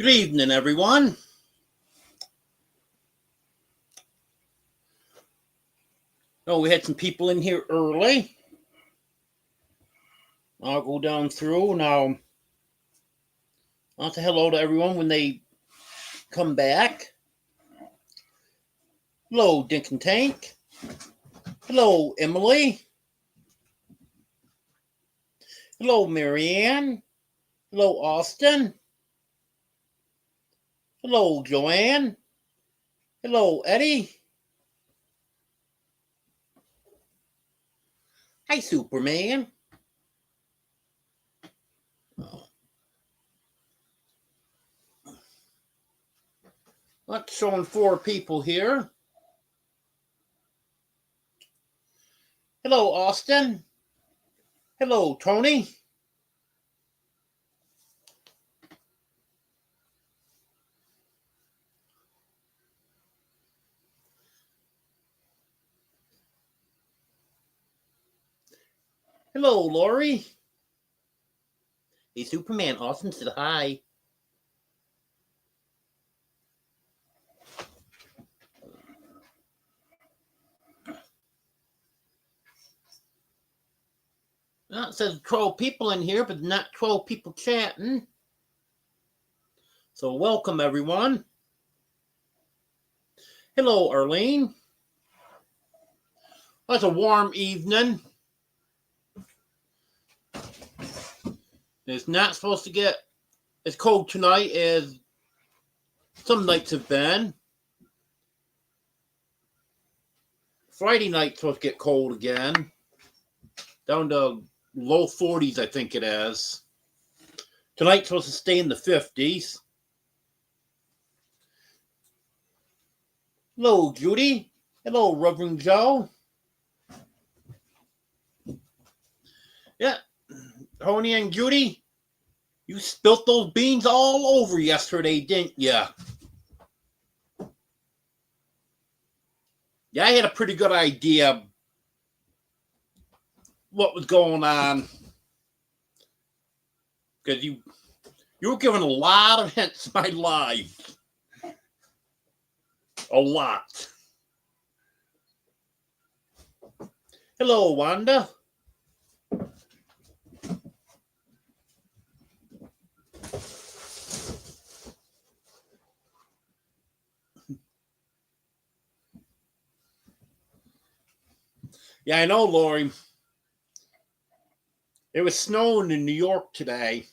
Good evening, everyone. Oh, we had some people in here early. I'll go down through now. I'll say hello to everyone when they come back. Hello, Dink and Tank. Hello, Emily. Hello, Marianne. Hello, Austin. Hello, Joanne. Hello, Eddie. Hi, Superman. That's showing 4 people here. Hello, Austin. Hello, Tony. Hello, Lori. Hey, Superman. Austin said hi. Well, it says 12 people in here, but not 12 people chatting. So welcome, everyone. Hello, Arlene. Well, it's a warm evening. It's not supposed to get as cold tonight as some nights have been. Friday night's supposed to get cold again. Down to low 40s, I think it is. Tonight's supposed to stay in the 50s. Hello, Judy. Hello, Reverend Joe. Yeah, Tony and Judy, you spilt those beans all over yesterday, didn't ya? Yeah, I had a pretty good idea what was going on. Because you were given a lot of hints in my life. A lot. Hello, Wanda. Yeah, I know, Lori. It was snowing in New York today.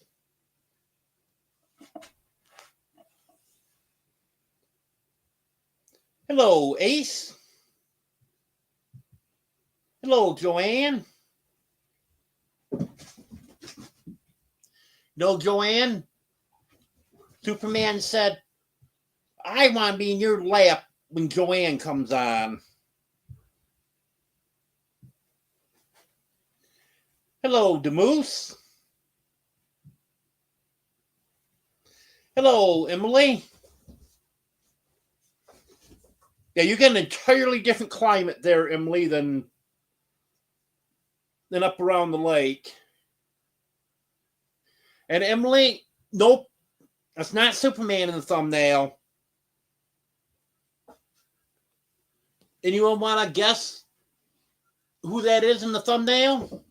Hello, Ace. Hello, Joanne. No, Joanne. Superman said, I want to be in your lap when Joanne comes on. Hello, Demoose. Hello, Emily. Yeah, you get an entirely different climate there, Emily, than up around the lake. And Emily, nope, that's not Superman in the thumbnail. Anyone want to guess who that is in the thumbnail?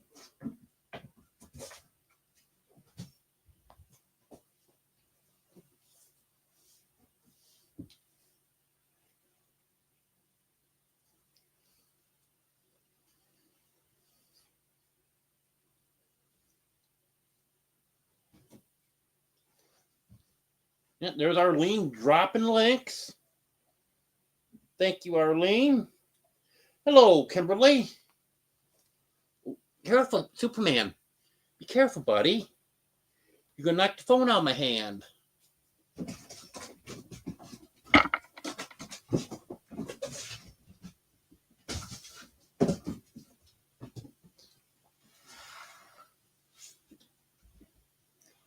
Yeah, there's Arlene dropping links. Thank you, Arlene. Hello, Kimberly. Careful, Superman. Be careful, buddy. You're going to knock the phone out of my hand.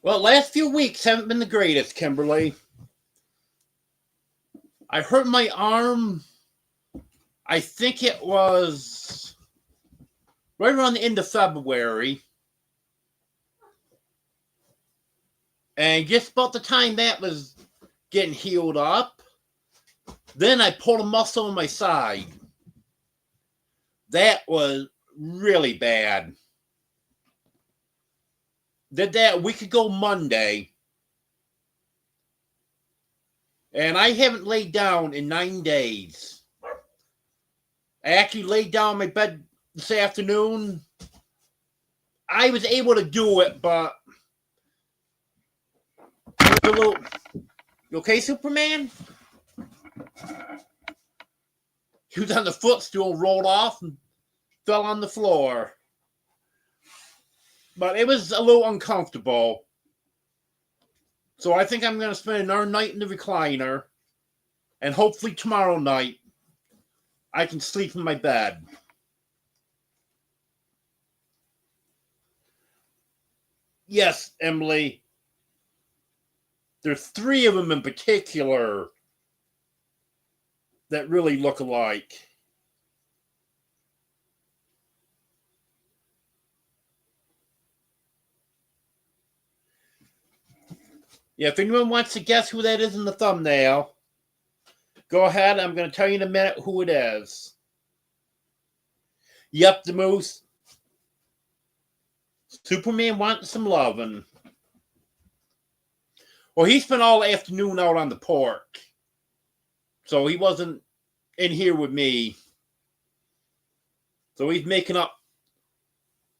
Well, last few weeks haven't been the greatest, Kimberly. I hurt my arm. I think it was right around the end of February. And just about the time that was getting healed up. Then I pulled a muscle on my side. That was really bad. Did that a week ago Monday. And I haven't laid down in 9 days. I actually laid down in my bed this afternoon. I was able to do it, but a little. You okay, Superman? He was on the footstool, rolled off, and fell on the floor. But it was a little uncomfortable. So I think I'm going to spend another night in the recliner. And hopefully tomorrow night, I can sleep in my bed. Yes, Emily. There's 3 of them in particular that really look alike. Yeah, if anyone wants to guess who that is in the thumbnail, go ahead. I'm going to tell you in a minute who it is. Yep, the moose. Superman wants some loving. Well, he spent all afternoon out on the porch. So he wasn't in here with me. So he's making up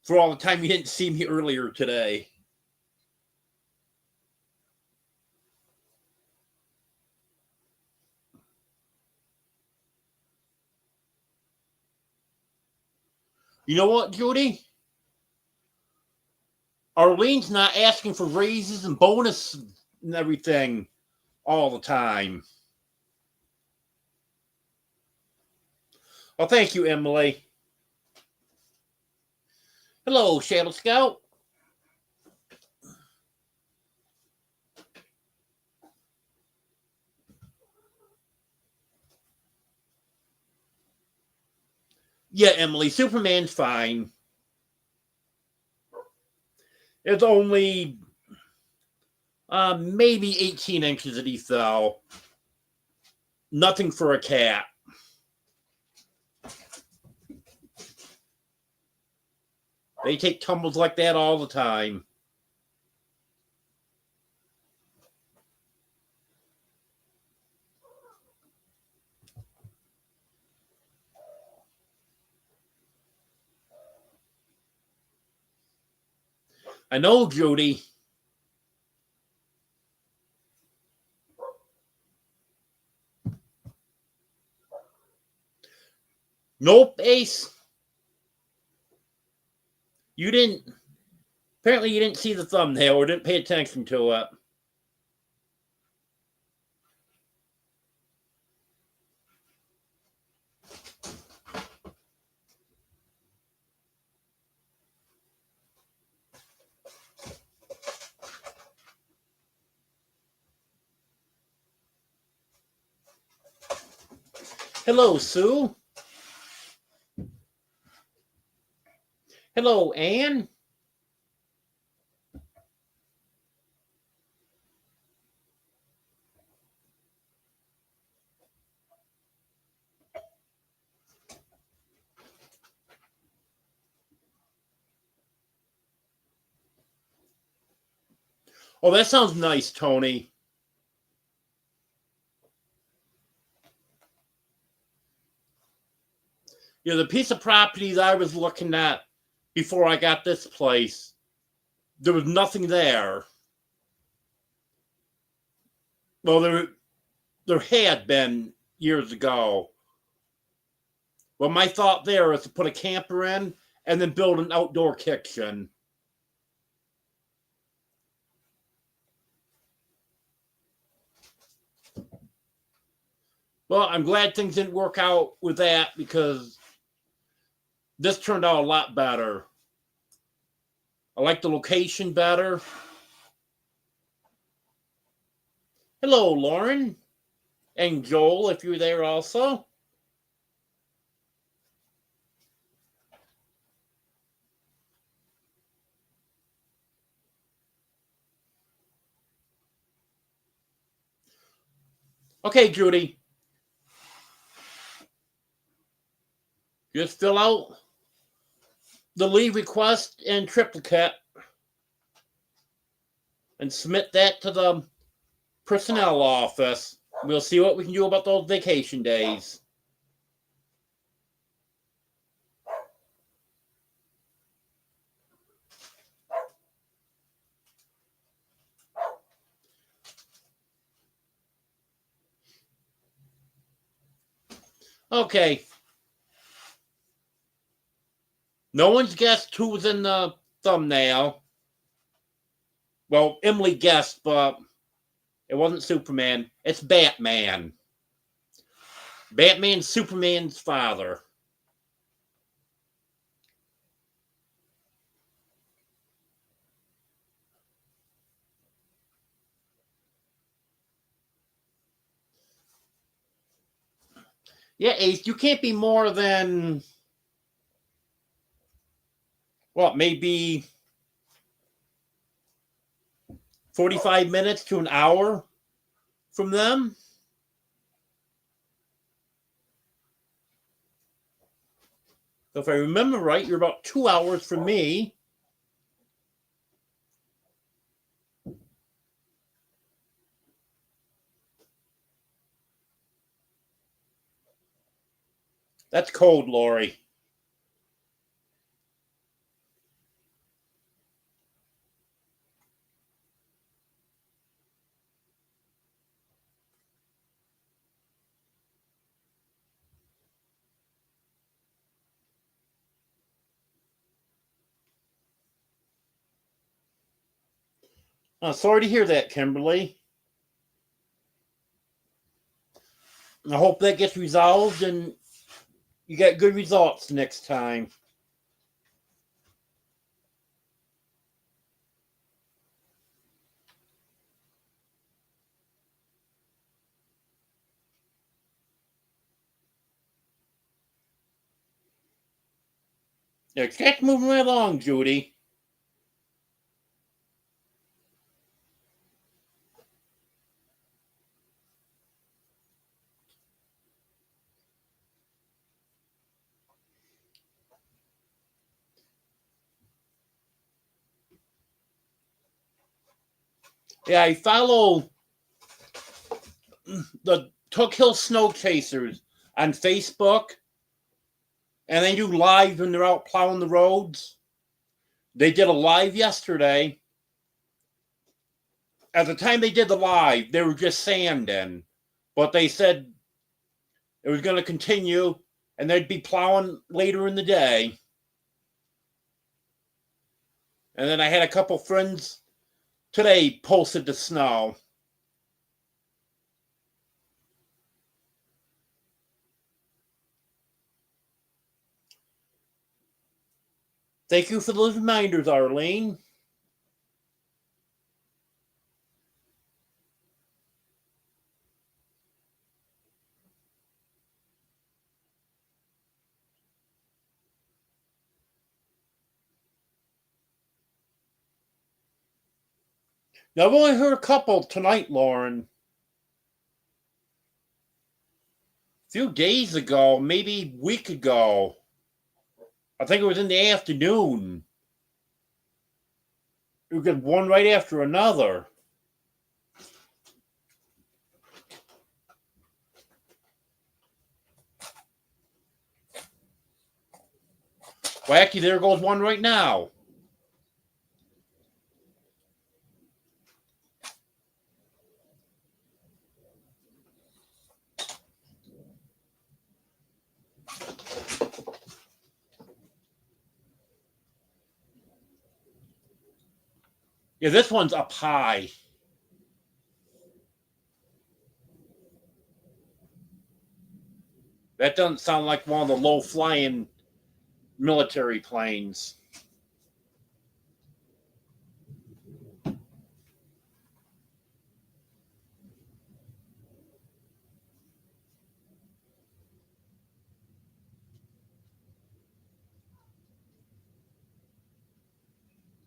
for all the time you didn't see me earlier today. You know what, Judy? Arlene's not asking for raises and bonus and everything all the time. Well, thank you, Emily. Hello, Shadow Scout. Yeah, Emily, Superman's fine. It's only maybe 18 inches that he fell. Nothing for a cat. They take tumbles like that all the time. I know, Judy. Nope, Ace. You didn't. Apparently, you didn't see the thumbnail or didn't pay attention to it. Hello, Sue. Hello, Anne. Oh, that sounds nice, Tony. You know, the piece of property that I was looking at before I got this place, there was nothing there. Well, there had been years ago. Well, my thought there is to put a camper in and then build an outdoor kitchen. Well, I'm glad things didn't work out with that because this turned out a lot better. I like the location better. Hello, Lauren. And Joel, if you're there also. Okay, Judy. Just fill out the leave request in triplicate and submit that to the personnel office. We'll see what we can do about those vacation days. Okay. No one's guessed who was in the thumbnail. Well, Emily guessed, but it wasn't Superman. It's Batman. Batman's Superman's father. Yeah, Ace, you can't be more than, what, maybe 45 minutes to an hour from them? So if I remember right, you're about 2 hours from me. That's cold, Lori. Sorry to hear that, Kimberly. I hope that gets resolved and you get good results next time. Yeah, keep moving right along, Judy. Yeah, I follow the Took Hill Snow Chasers on Facebook, and they do live when they're out plowing the roads. They did a live yesterday. At the time they did the live, they were just sanding, but they said it was going to continue, and they'd be plowing later in the day. And then I had a couple friends today posted the snow. Thank you for those reminders, Arlene. Now, I've only heard a couple tonight, Lauren. A few days ago, maybe a week ago. I think it was in the afternoon. We got one right after another. Wacky, there goes one right now. Yeah, this one's up high. That doesn't sound like one of the low flying military planes.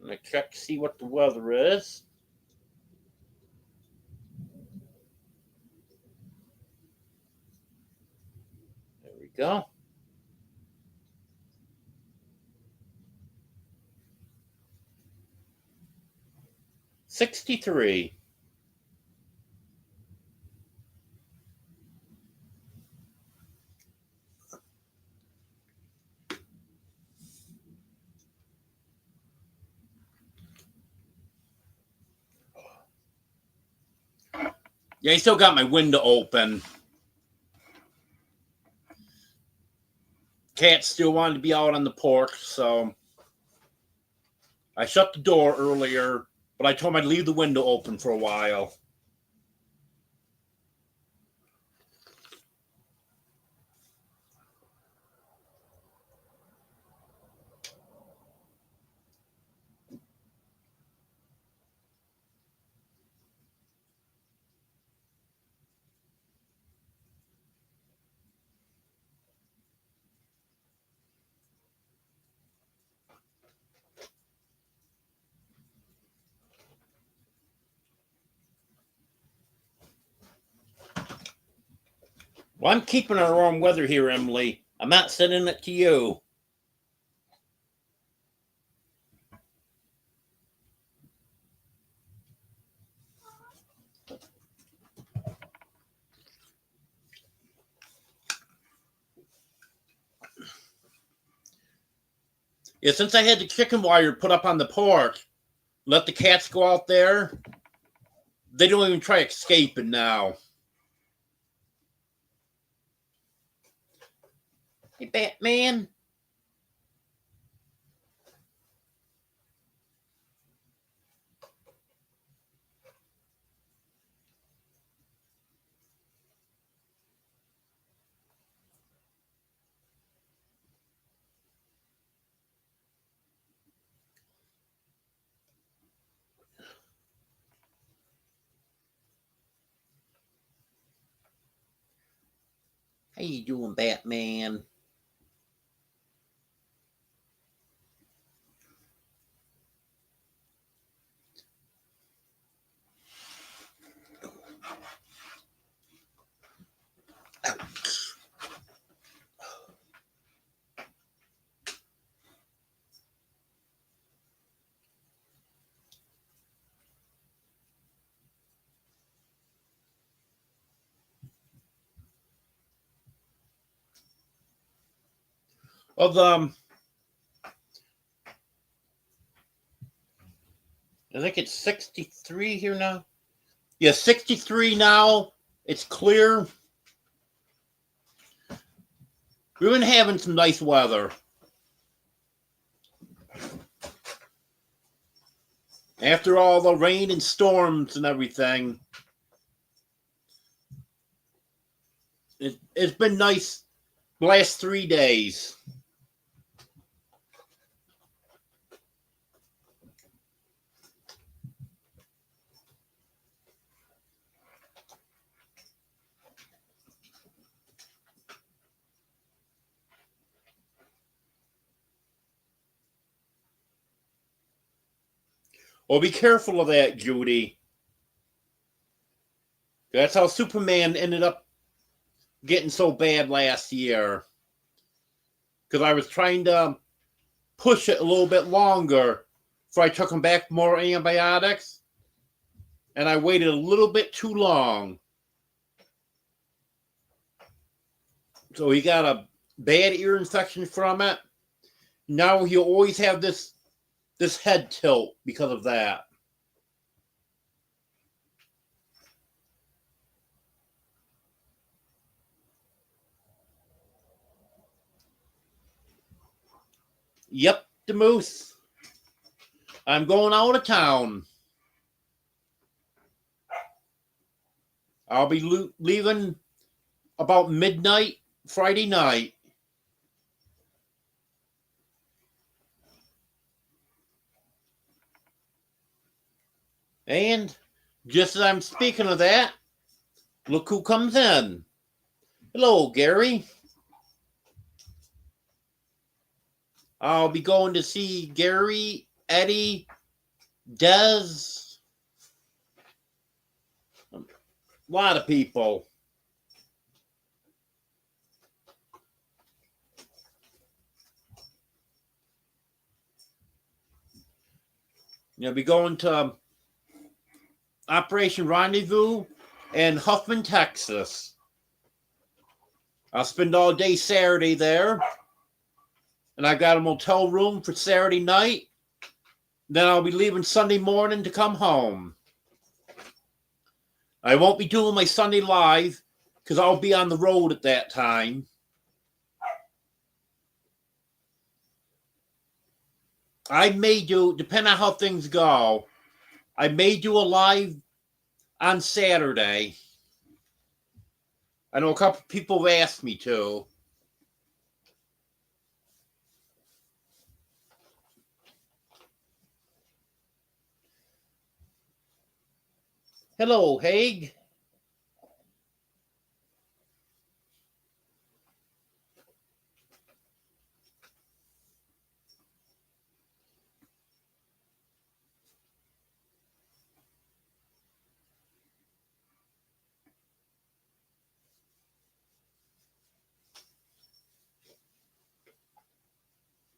I'm going to check to see what the weather is. go. $63. Yeah, I still got my window open. Cats still wanted to be out on the porch, so I shut the door earlier, but I told them I'd leave the window open for a while. Well, I'm keeping our warm weather here, Emily. I'm not sending it to you. Yeah, since I had the chicken wire put up on the porch, let the cats go out there. They don't even try escaping now. Hey, Batman. How you doing, Batman? Of I think it's 63 here now. Yeah, 63 now. It's clear. We've been having some nice weather. After all the rain and storms and everything, it's been nice the last 3 days. Well, be careful of that, Judy. That's how Superman ended up getting so bad last year. Because I was trying to push it a little bit longer before I took him back more antibiotics. And I waited a little bit too long. So he got a bad ear infection from it. Now he'll always have this head tilt because of that. Yep, the moose. I'm going out of town. I'll be leaving about midnight Friday night. And just as I'm speaking of that, look who comes in. Hello, Gary. I'll be going to see Gary, Eddie, Dez, a lot of people. Be going to Operation Rendezvous in Huffman, Texas. I'll spend all day Saturday there. And I got a motel room for Saturday night. Then I'll be leaving Sunday morning to come home. I won't be doing my Sunday live because I'll be on the road at that time. I may do, depending on how things go, I may do a live on Saturday. I know a couple people have asked me to. Hello, Haig.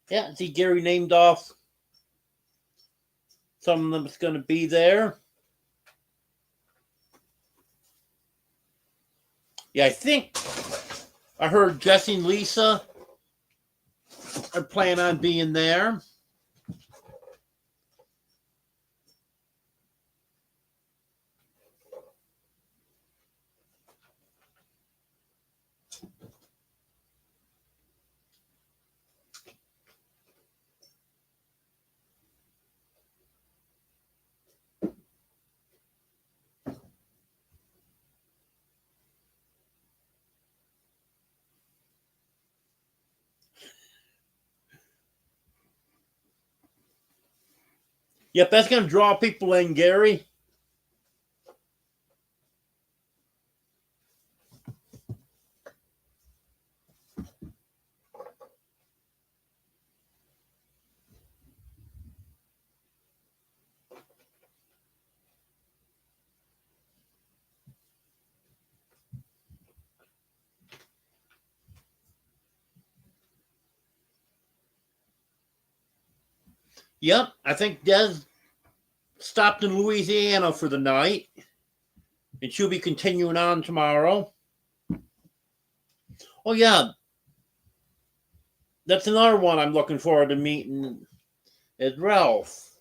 Yeah, see, Gary named off some of them that's going to be there. Yeah, I think I heard Jesse and Lisa are planning on being there. Yep, that's going to draw people in, Gary. Yep, I think Des stopped in Louisiana for the night, and she'll be continuing on tomorrow. Oh, yeah. That's another one I'm looking forward to meeting, is Ralph.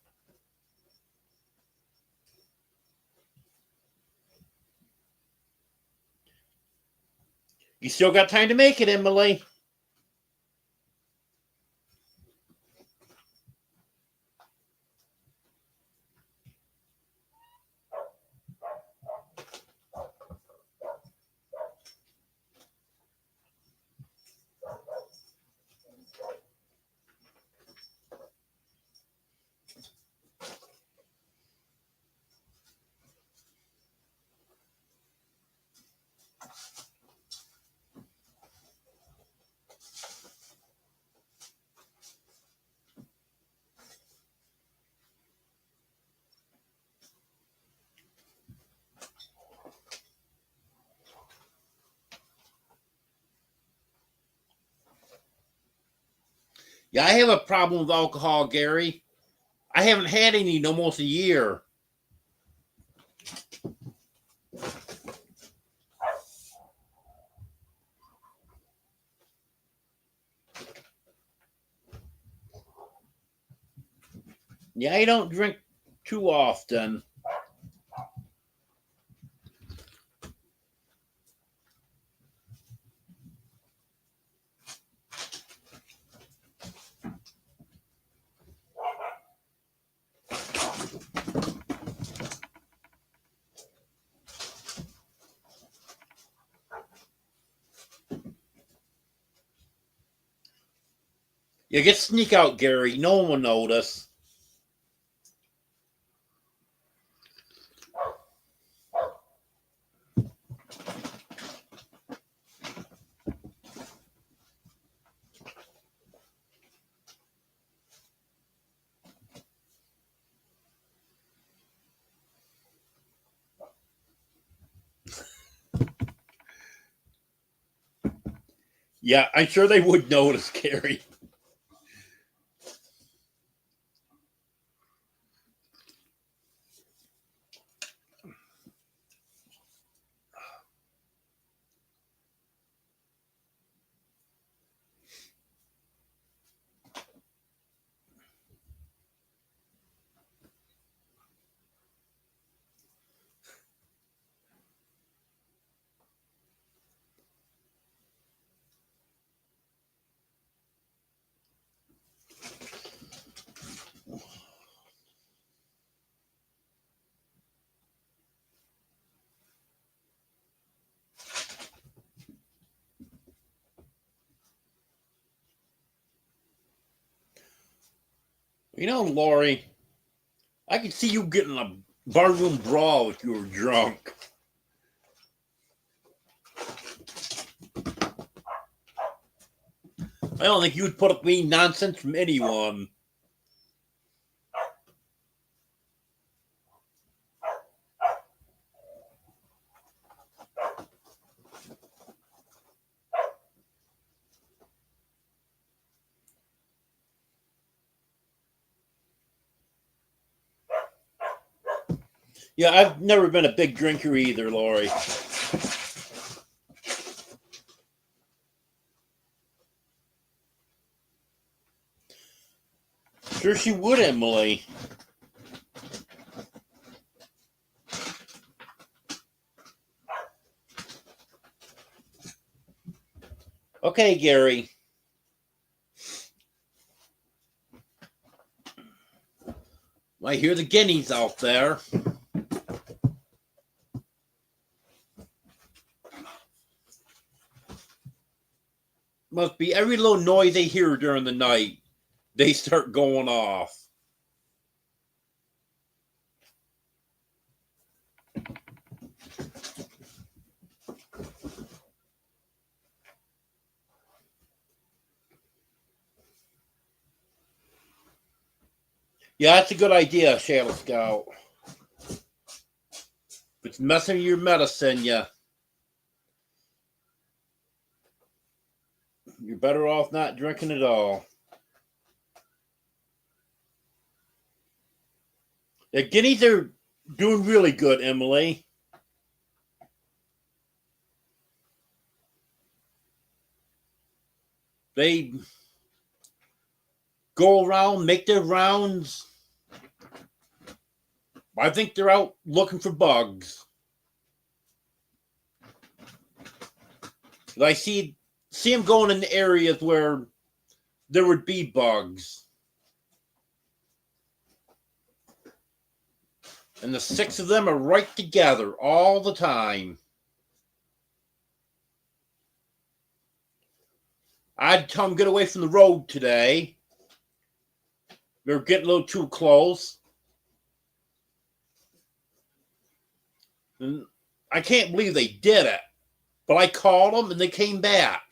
You still got time to make it, Emily. Yeah, I have a problem with alcohol, Gary. I haven't had any in almost a year. Yeah, I don't drink too often. You get sneak out, Gary. No one will notice. Yeah, I'm sure they would notice, Gary. You know, Lori, I could see you getting a barroom brawl if you were drunk. I don't think you'd put up with any nonsense from anyone. Yeah, I've never been a big drinker either, Lori. Sure she would, Emily. Okay, Gary. I hear the guineas out there. Must be every little noise they hear during the night, they start going off. Yeah, that's a good idea, Shadow Scout. If it's messing with your medicine, you're better off not drinking at all. The guineas are doing really good, Emily. They go around, make their rounds. I think they're out looking for bugs. I see them going in areas where there would be bugs. And the 6 of them are right together all the time. I'd tell them get away from the road today. They're getting a little too close. And I can't believe they did it. But I called them and they came back.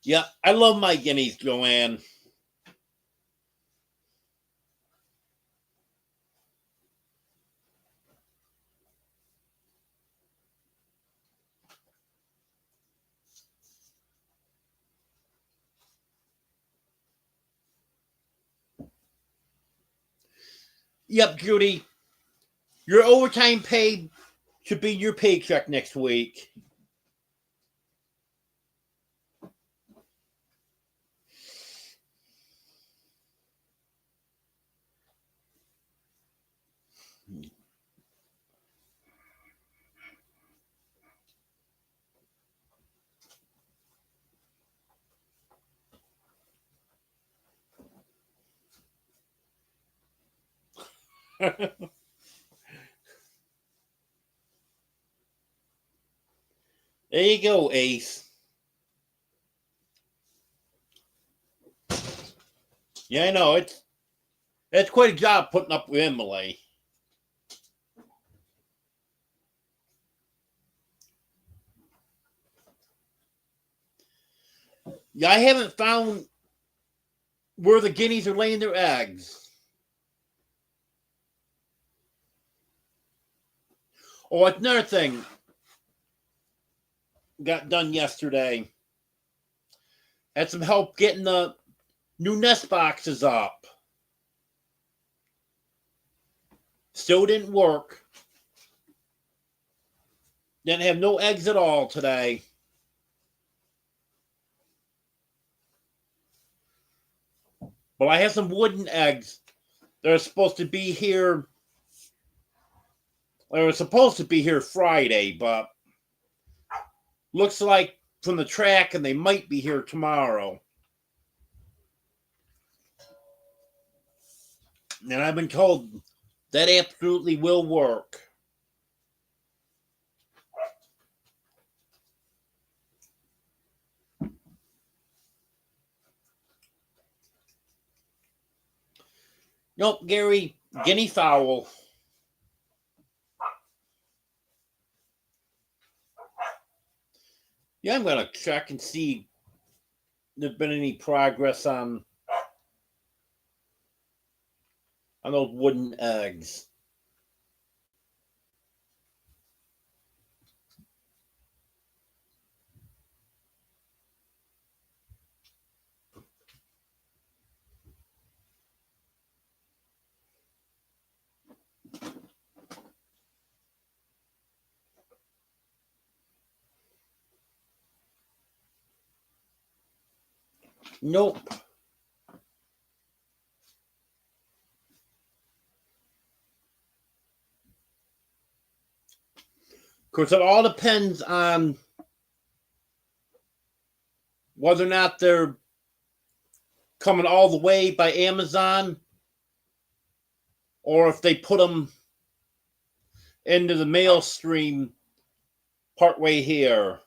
Yeah, I love my guineas, Joanne. Yep, Judy. Your overtime pay should be your paycheck next week. There you go, Ace. Yeah, I know. It's quite a job putting up with Emily. Yeah, I haven't found where the guineas are laying their eggs. Oh, it's another thing got done yesterday. Had some help getting the new nest boxes up. Still didn't work. Didn't have no eggs at all today. But I have some wooden eggs. They're supposed to be here. They were supposed to be here Friday, but looks like from the track, and they might be here tomorrow. And I've been told that absolutely will work. Nope, Gary, guinea fowl. Yeah, I'm going to check and see if there's been any progress on those wooden eggs. Nope. Of course, it all depends on whether or not they're coming all the way by Amazon or if they put them into the mail stream partway here.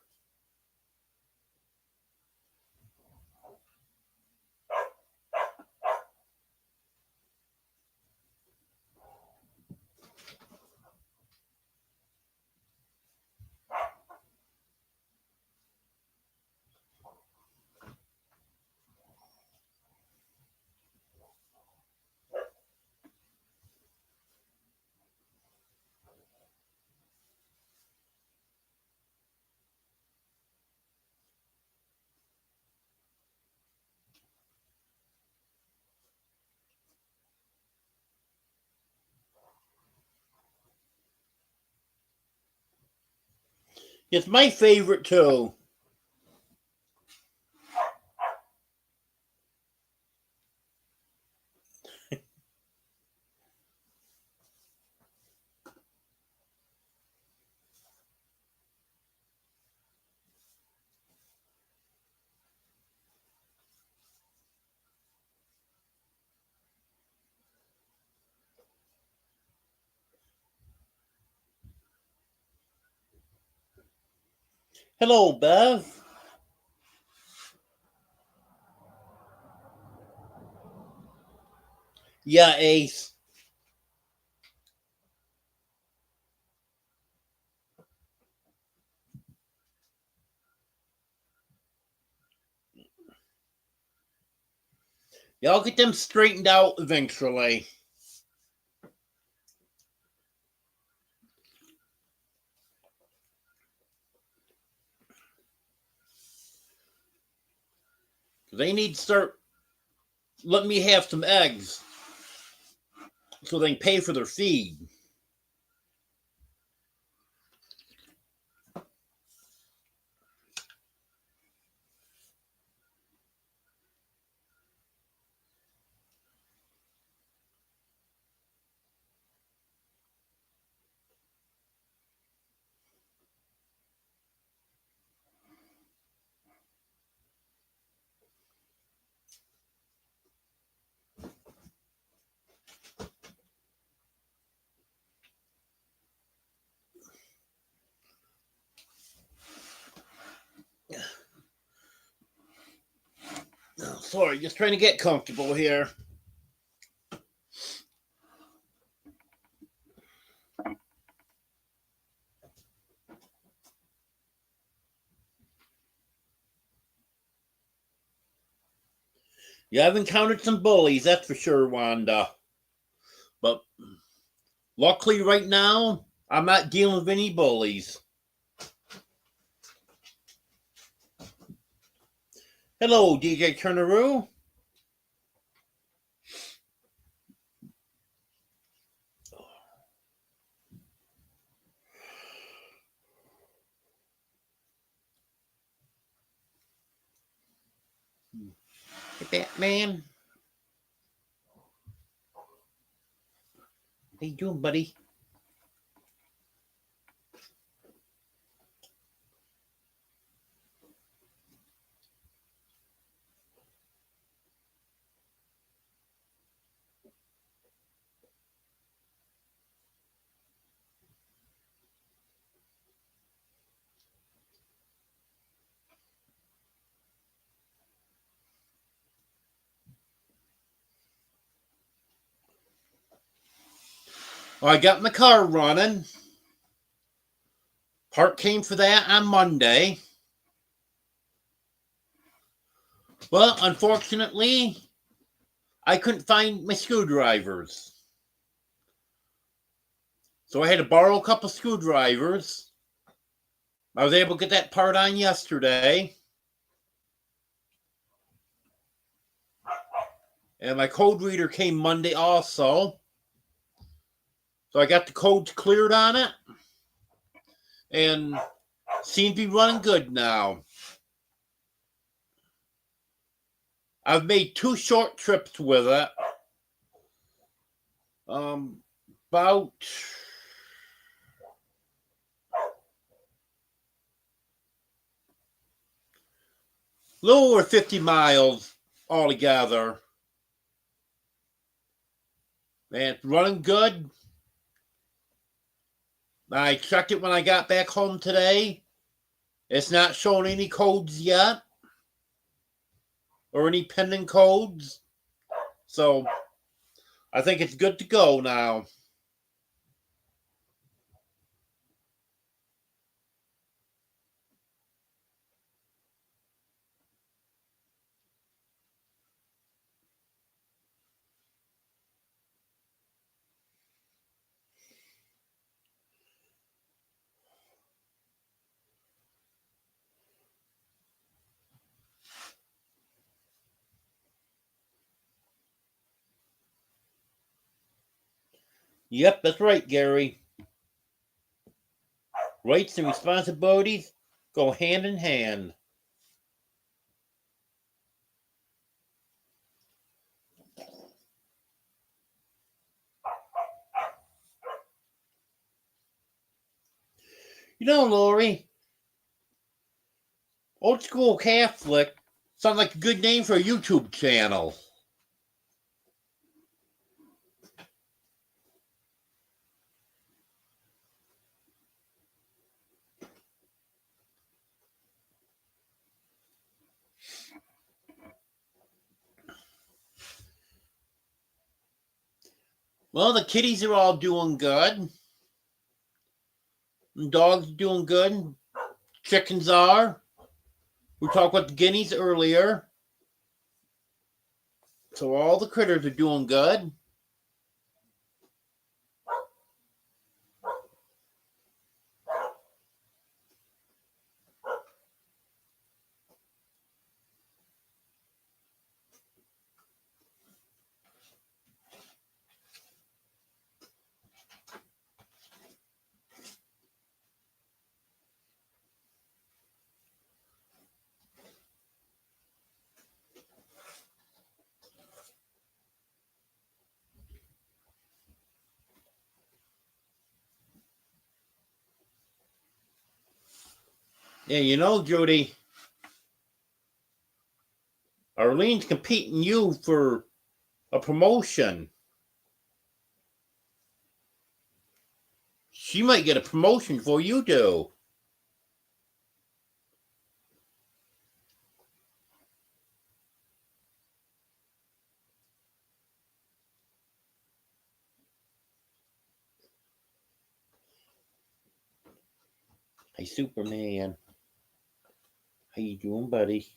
It's my favorite too. Hello, Bev. Yeah, Ace. Yeah, I'll get them straightened out eventually. They need to start letting me have some eggs so they can pay for their feed. Oh, sorry, just trying to get comfortable here. Yeah, I've encountered some bullies, that's for sure, Wanda. But luckily, right now, I'm not dealing with any bullies. Hello, DJ Turneroo. Hey, Batman. How you doing, buddy? Well, I got my car running. Part came for that on Monday. Well, unfortunately, I couldn't find my screwdrivers. So I had to borrow a couple screwdrivers. I was able to get that part on yesterday. And my code reader came Monday also. So I got the codes cleared on it. And seems to be running good now. I've made 2 short trips with it. About a little over 50 miles altogether. And it's running good. I checked it when I got back home today. It's not showing any codes yet. Or any pending codes. So I think it's good to go now. Yep, that's right, Gary. Rights and responsibilities go hand in hand. You know, Lori, Old School Catholic sounds like a good name for a YouTube channel. Well, the kitties are all doing good. The dogs are doing good. Chickens are. We talked about the guineas earlier. So all the critters are doing good. Yeah, you know, Jody, Arlene's competing you for a promotion. She might get a promotion before you do. Hey, Superman. How you doing, buddy?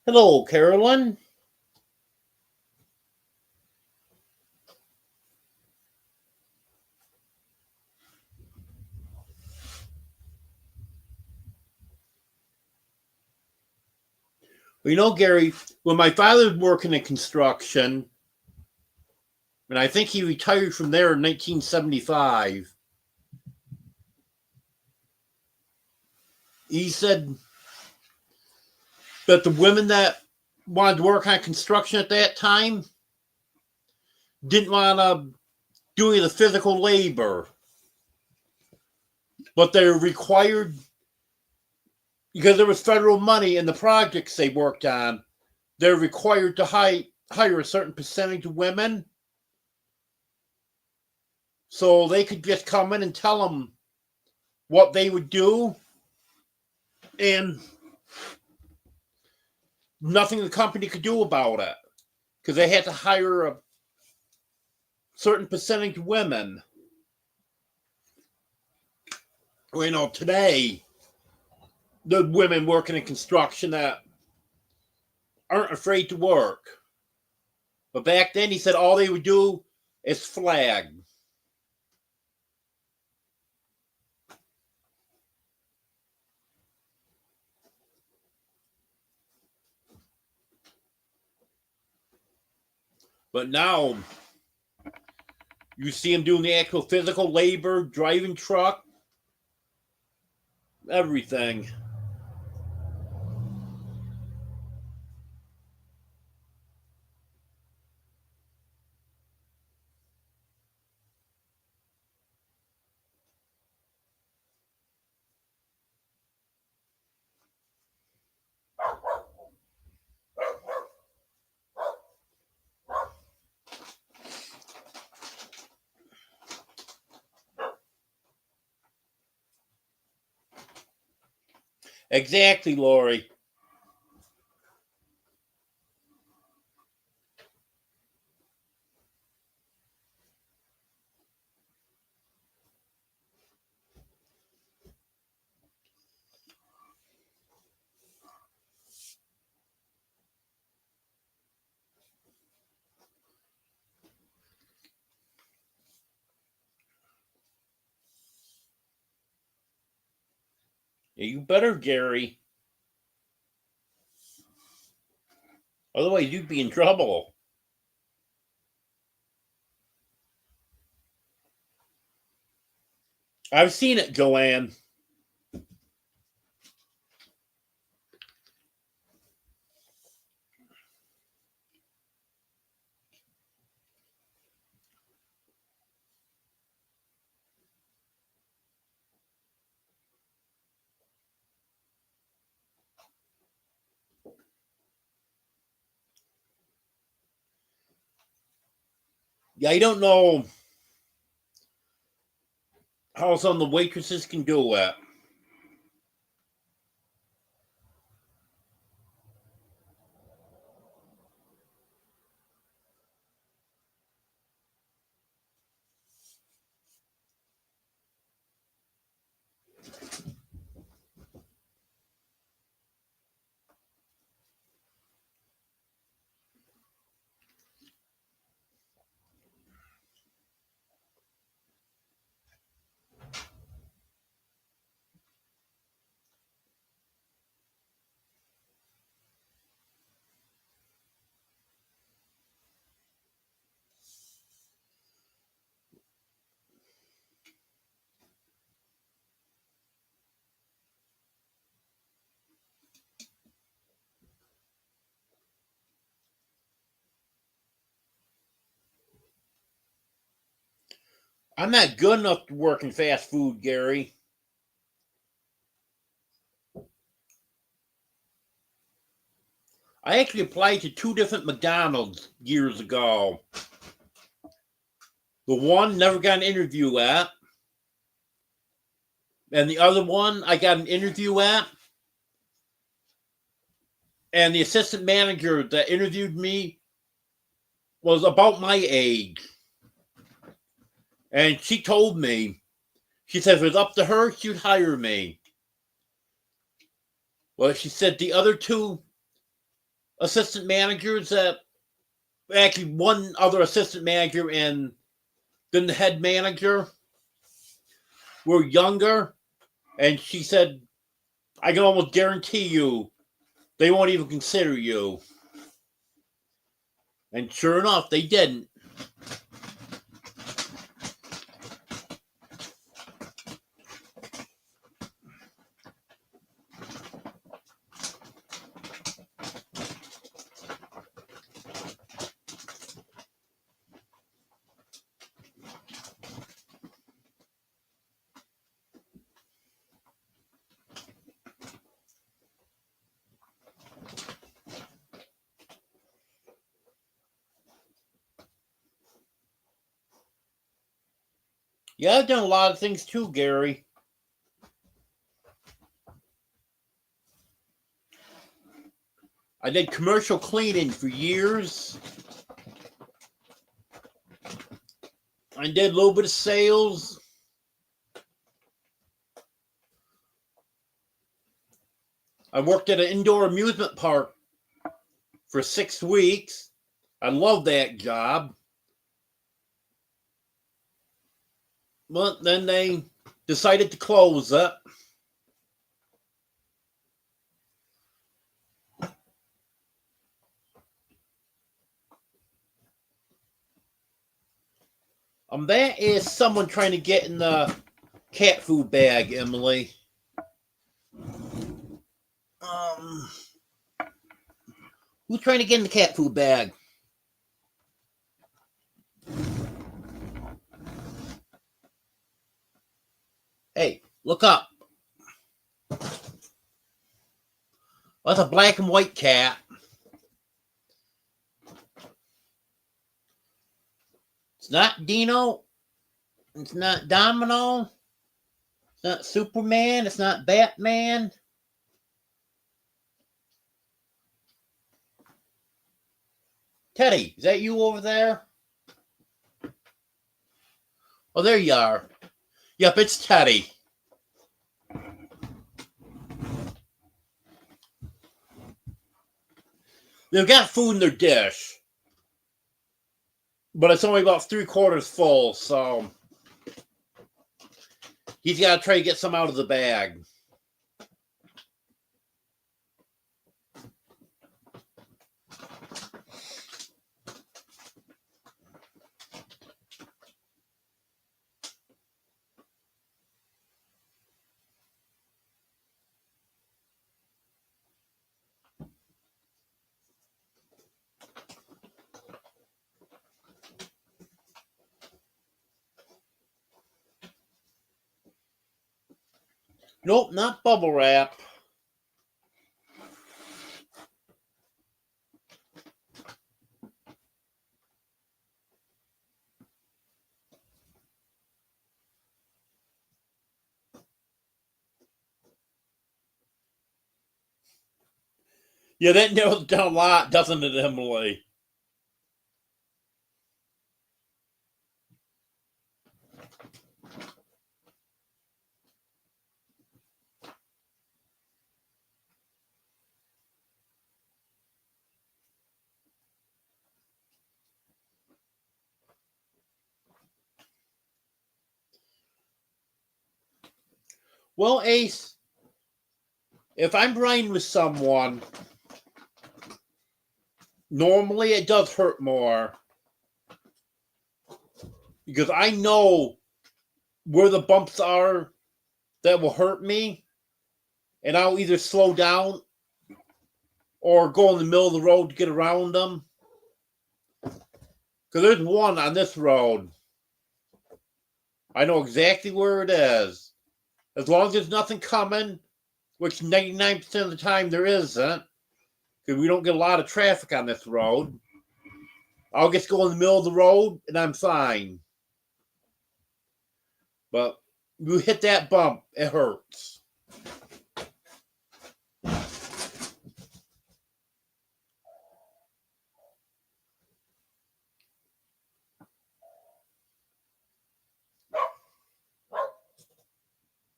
Hello, Carolyn. Well, you know, Gary, when my father was working in construction, and I think he retired from there in 1975, he said that the women that wanted to work on construction at that time didn't want to do any of the physical labor, but they were required, because there was federal money in the projects they worked on, they're required to hire a certain percentage of women so they could just come in and tell them what they would do. And nothing the company could do about it because they had to hire a certain percentage of women. You know, today, the women working in construction that aren't afraid to work. But back then, he said all they would do is flag. But now, you see him doing the actual physical labor, driving truck, everything. Exactly, Lori. Yeah, you better, Gary. Otherwise, you'd be in trouble. I've seen it, Joanne. Yeah, I don't know how some of the waitresses can do it. I'm not good enough to work in fast food, Gary. I actually applied to 2 different McDonald's years ago. The one never got an interview at, and the other one I got an interview at. And the assistant manager that interviewed me was about my age. And she told me, she said if it was up to her, she'd hire me. Well, she said the other 2 assistant managers that actually one other assistant manager and then the head manager were younger. And she said, I can almost guarantee you they won't even consider you. And sure enough, they didn't. Yeah, I've done a lot of things too, Gary. I did commercial cleaning for years. I did a little bit of sales. I worked at an indoor amusement park for 6 weeks. I loved that job. But then they decided to close it. That is someone trying to get in the cat food bag, Emily. Who's trying to get in the cat food bag? Hey, look up. That's a black and white cat. It's not Dino. It's not Domino. It's not Superman. It's not Batman. Teddy, is that you over there? Oh, there you are. Yep, it's Teddy. They've got food in their dish, but it's only about 3/4 full, so he's got to try to get some out of the bag. Nope, not bubble wrap. Yeah, that narrows it down a lot, doesn't it, Emily? Well, Ace, if I'm riding with someone, normally it does hurt more. Because I know where the bumps are that will hurt me, and I'll either slow down or go in the middle of the road to get around them. Because there's one on this road. I know exactly where it is. As long as there's nothing coming, which 99% of the time there isn't, because we don't get a lot of traffic on this road, I'll just go in the middle of the road and I'm fine. But you hit that bump, it hurts.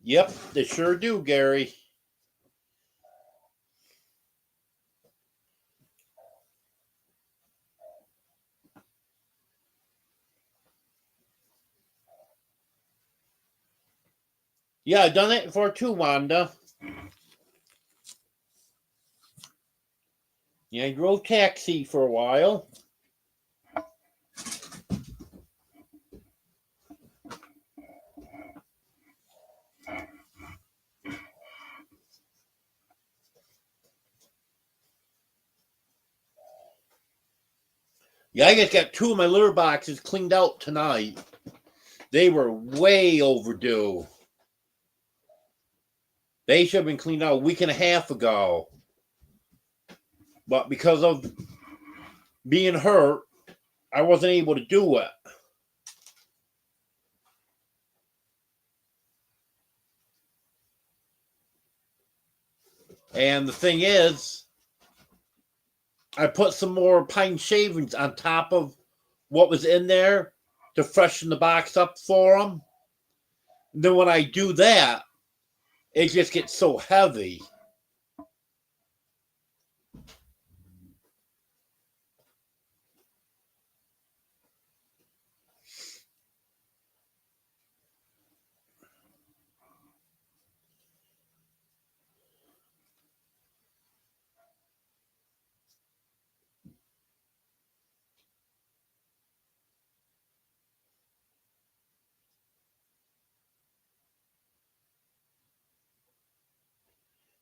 Yep, they sure do, Gary. Yeah, I've done it before too, Wanda. Yeah, I drove taxi for a while. Yeah, I just got 2 of my litter boxes cleaned out tonight. They were way overdue. They should have been cleaned out a week and a half ago. But because of being hurt, I wasn't able to do it. And the thing is, I put some more pine shavings on top of what was in there to freshen the box up for them. And then when I do that, it just gets so heavy.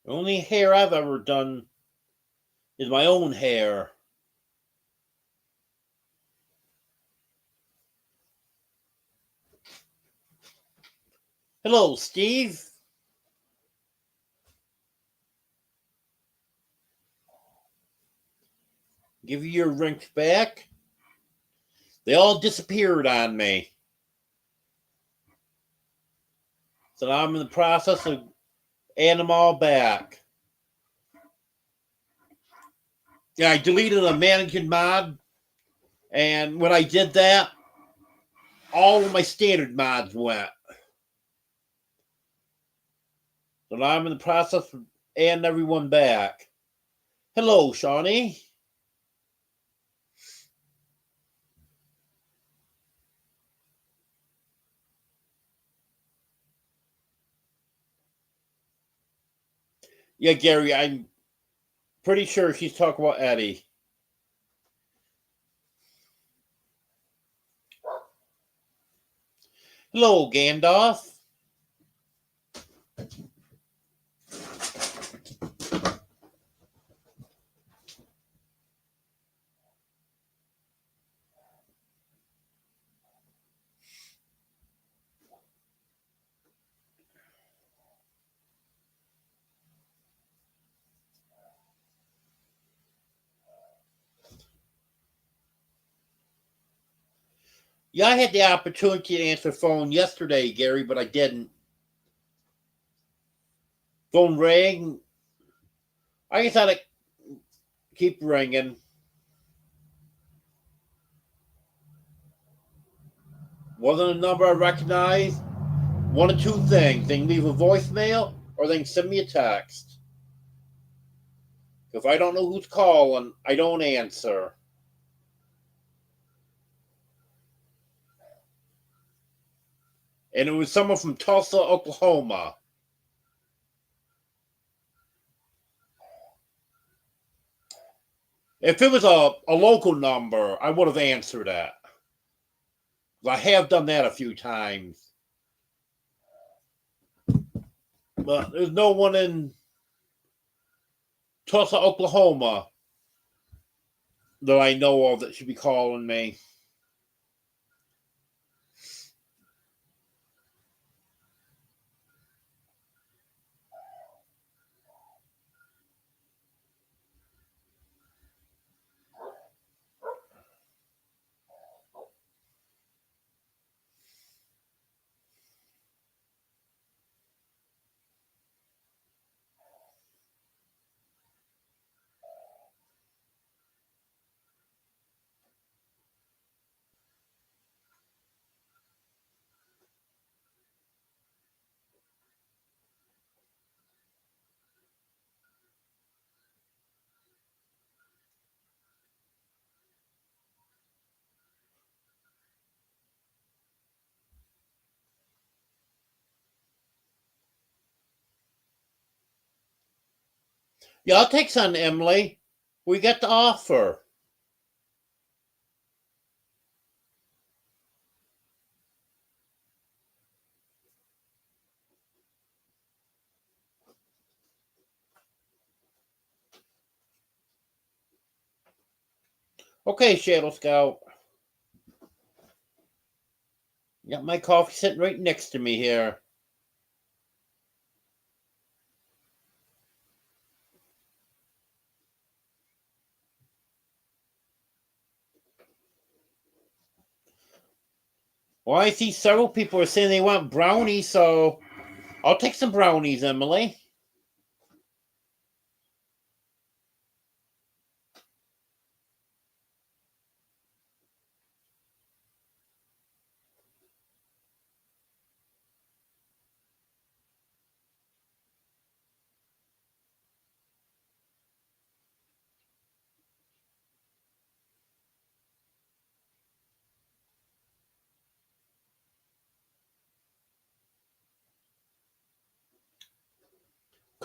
The only hair I've ever done is my own hair. Hello, Steve. Give you your rings back. They all disappeared on me. So now I'm in the process of adding them all back. Yeah, I deleted a mannequin mod, and when I did that, all of my standard mods went. So now I'm in the process of adding everyone back. Hello, Shawnee. Yeah, Gary, I'm pretty sure she's talking about Eddie. Hello, Gandalf. Yeah, I had the opportunity to answer phone yesterday, Gary, but I didn't. Phone rang. I just had to keep ringing. Wasn't a number I recognized. One of two things. They can leave a voicemail or they can send me a text. If I don't know who's calling, I don't answer. And it was someone from Tulsa, Oklahoma. If it was a local number, I would have answered that. I have done that a few times. But there's no one in Tulsa, Oklahoma that I know of that should be calling me. Yeah, I'll take some, Emily. We got the offer. Okay, Shadow Scout. Got my coffee sitting right next to me here. Well, I see several people are saying they want brownies, so I'll take some brownies, Emily.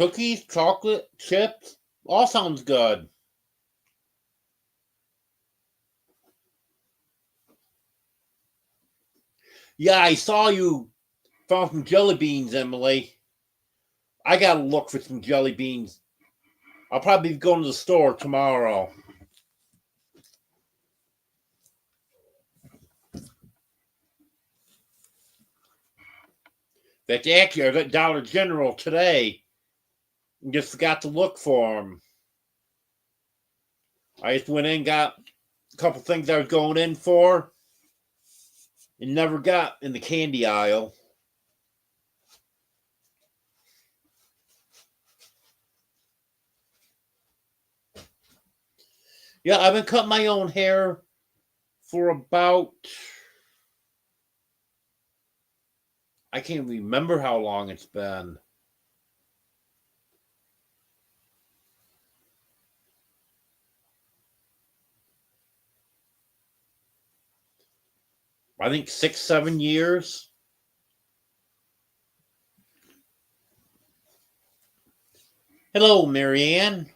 Cookies, chocolate, chips, all sounds good. Yeah, I saw you found some jelly beans, Emily. I gotta look for some jelly beans. I'll probably be going to the store tomorrow. That's actually, I was at Dollar General today. And just forgot to look for them. I just went in, got a couple things I was going in for, and never got in the candy aisle. Yeah, I've been cutting my own hair for about, I can't remember how long it's been. I think 6, 7 years. Hello, Marianne.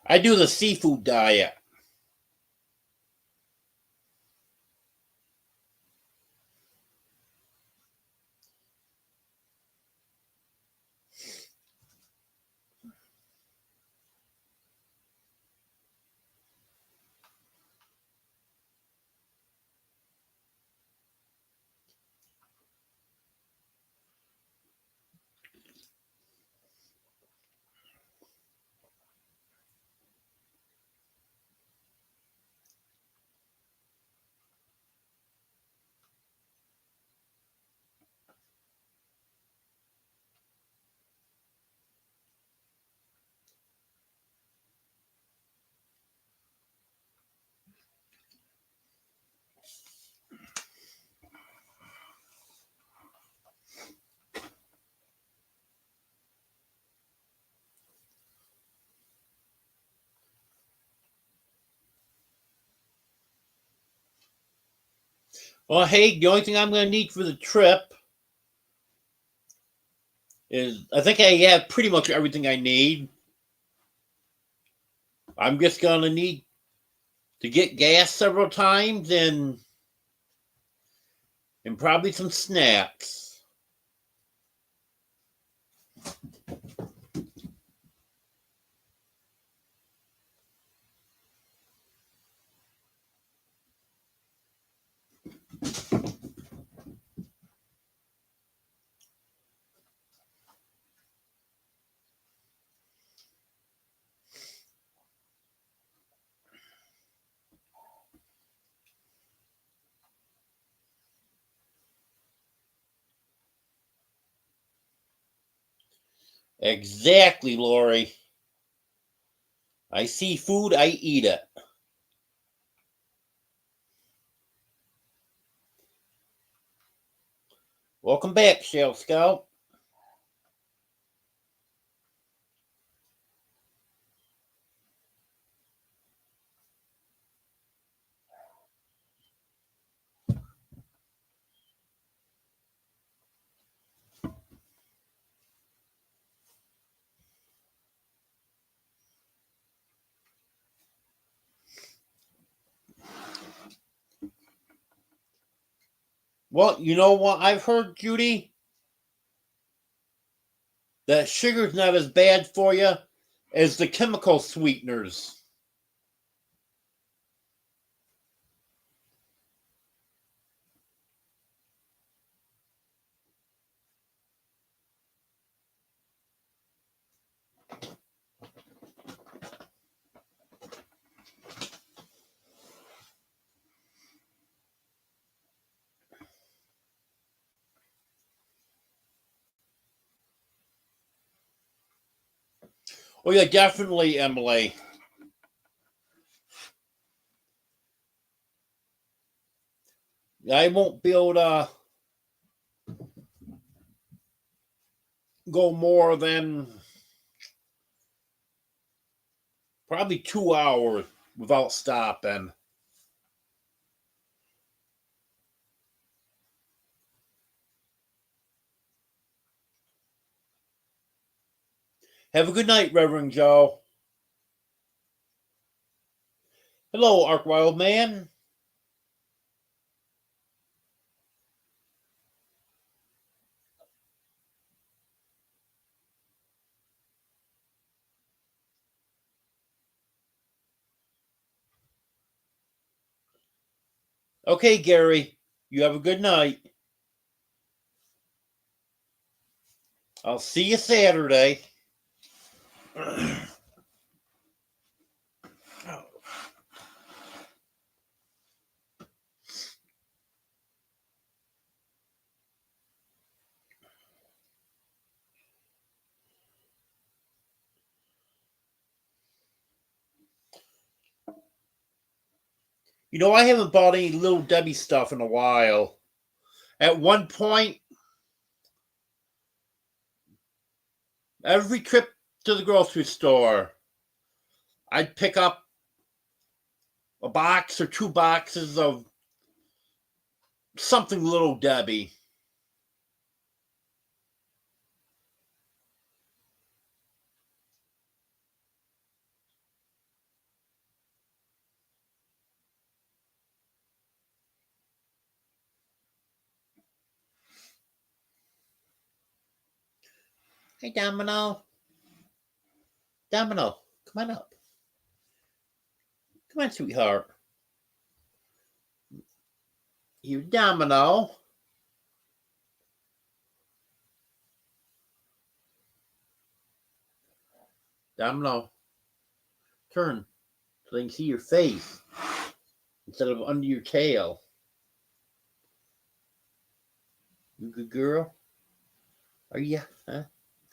I do the seafood diet. Well, hey, the only thing I'm going to need for the trip is I think I have pretty much everything I need. I'm just going to need to get gas several times and probably some snacks. Exactly, Lori. I see food, I eat it. Welcome back, Shell Scout. Well, you know what I've heard, Judy? That sugar's not as bad for you as the chemical sweeteners. Oh, yeah, definitely, Emily. I won't be able to go more than probably 2 hours without stopping. Have a good night, Reverend Joe. Hello, Ark Wild Man. Okay, Gary, you have a good night. I'll see you Saturday. You know, I haven't bought any Little Debbie stuff in a while. At one point, every trip to the grocery store, I'd pick up a box or 2 boxes of something Little Debbie. Hey, Domino. Domino, come on up. Come on, sweetheart. You Domino. Domino, turn so they can see your face instead of under your tail. You good girl? Are you? Huh?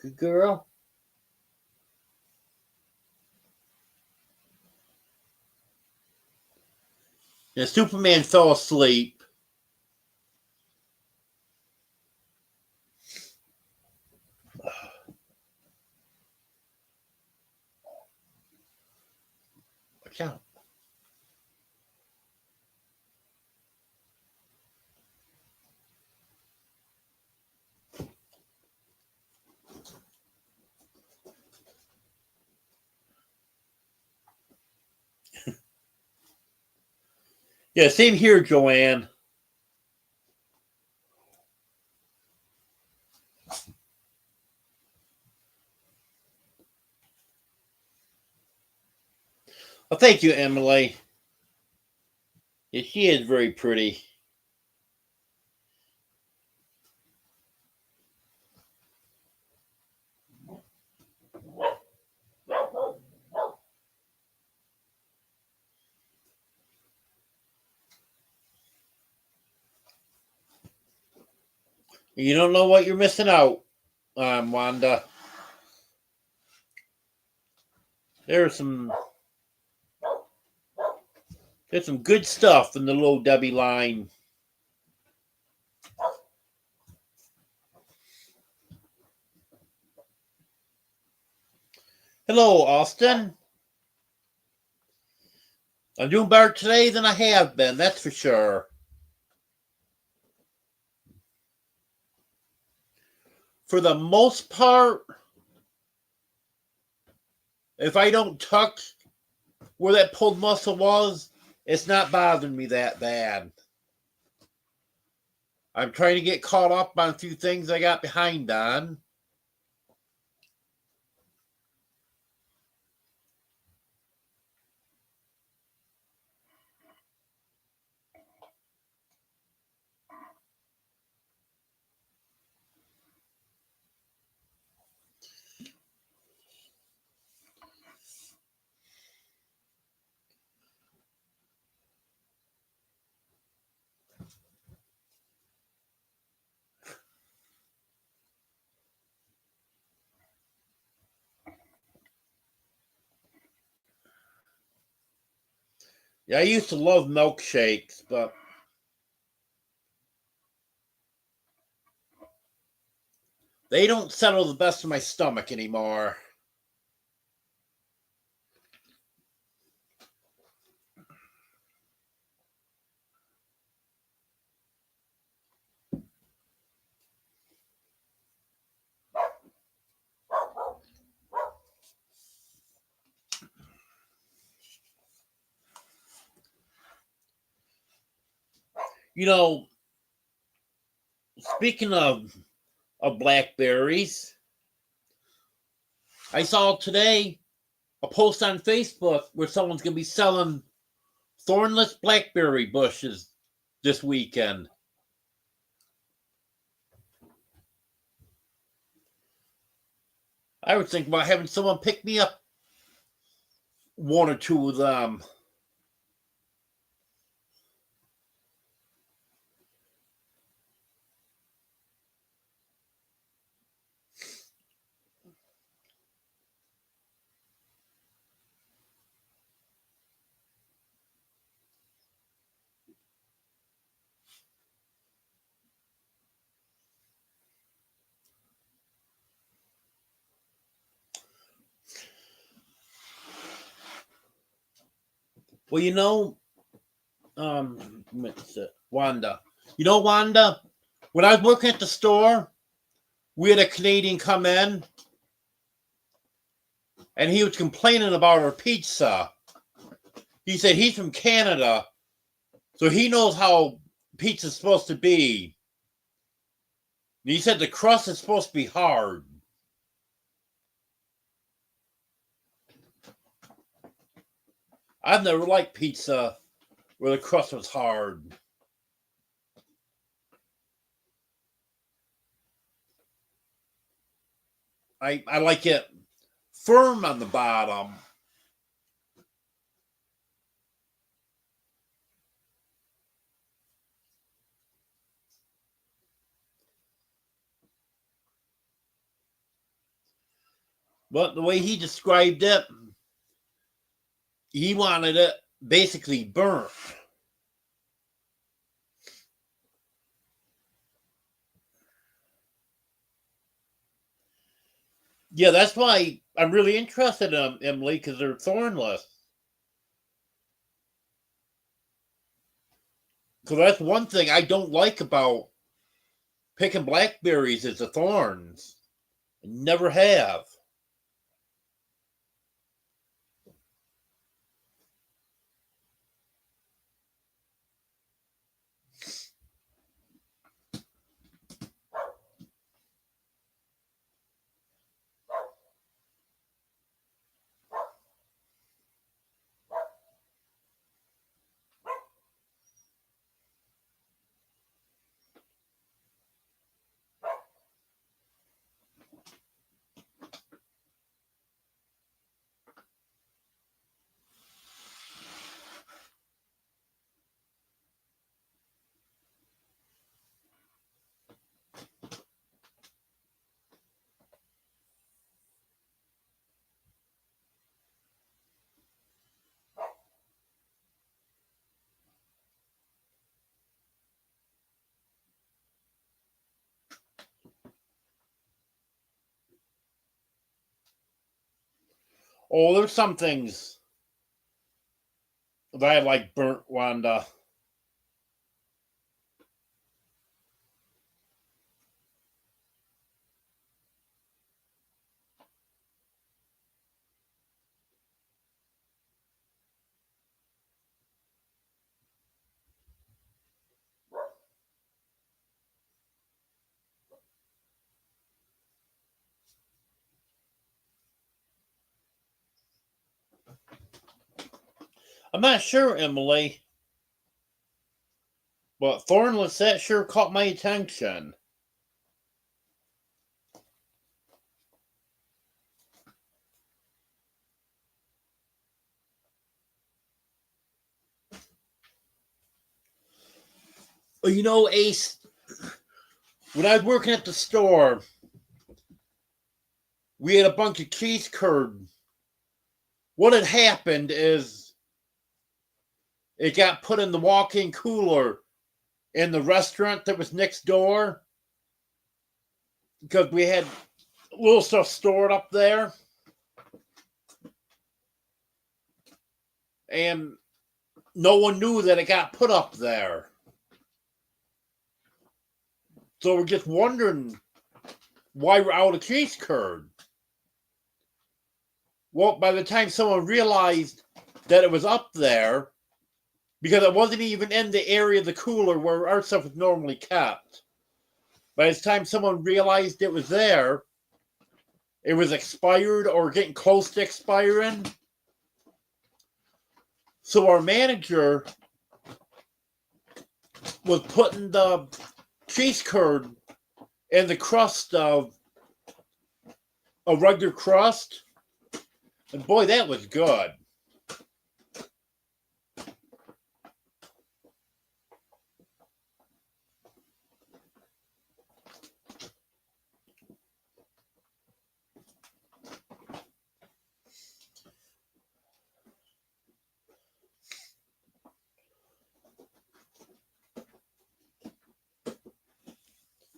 Good girl? And Superman fell asleep. Watch out. Yeah, same here, Joanne. Well, thank you, Emily. Yeah, she is very pretty. You don't know what you're missing out on, Wanda. There's some there's some good stuff in the Little Debbie line. Hello, Austin. I'm doing better today than I have been, that's for sure. For the most part, if I don't tuck where that pulled muscle was, it's not bothering me that bad. I'm trying to get caught up on a few things I got behind on. Yeah, I used to love milkshakes, but They don't settle the best of my stomach anymore. You know, speaking of blackberries, I saw today a post on Facebook where someone's going to be selling thornless blackberry bushes this weekend. I was thinking about having someone pick me up one or two of them. Well, Wanda. Wanda, when I was working at the store, we had a Canadian come in and he was complaining about our pizza. He said he's from Canada, so he knows how pizza's supposed to be. And he said the crust is supposed to be hard. I've never liked pizza where the crust was hard. I like it firm on the bottom. But the way he described it, he wanted it basically burnt. Yeah, that's why I'm really interested in them, Emily, because they're thornless. Because that's one thing I don't like about picking blackberries is the thorns. I never have. Oh, there's some things that I like burnt, Wanda. I'm not sure, Emily, but thornless, that sure caught my attention. Well, Ace, when I was working at the store, we had a bunch of cheese curd. What had happened is it got put in the walk-in cooler in the restaurant that was next door. because we had little stuff stored up there. And no one knew that it got put up there. So we're just wondering why we're out of cheese curd. Well, by the time someone realized that it was up there, because it wasn't even in the area of the cooler where our stuff is normally kept. By the time someone realized it was there, it was expired or getting close to expiring. So our manager was putting the cheese curd in the crust of a regular crust. And boy, that was good.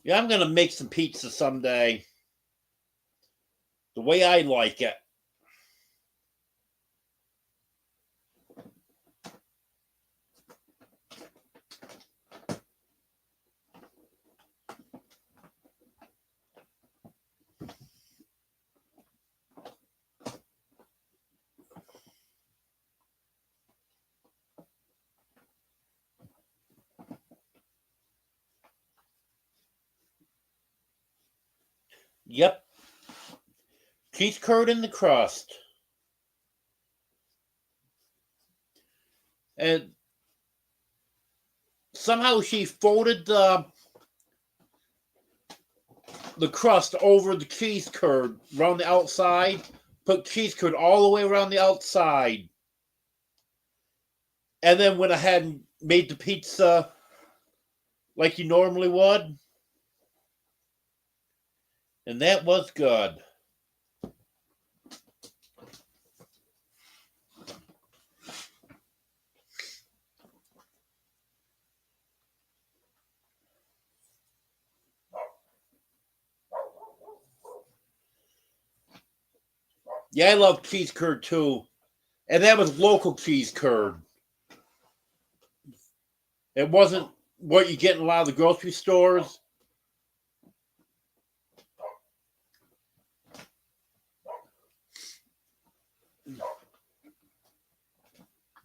Yeah, I'm going to make some pizza someday. The way I like it. Yep. Cheese curd in the crust. And somehow she folded the crust over the cheese curd around the outside, put cheese curd all the way around the outside, and then went ahead and made the pizza like you normally would. And that was good. Yeah, I love cheese curd too. And that was local cheese curd. It wasn't what you get in a lot of the grocery stores.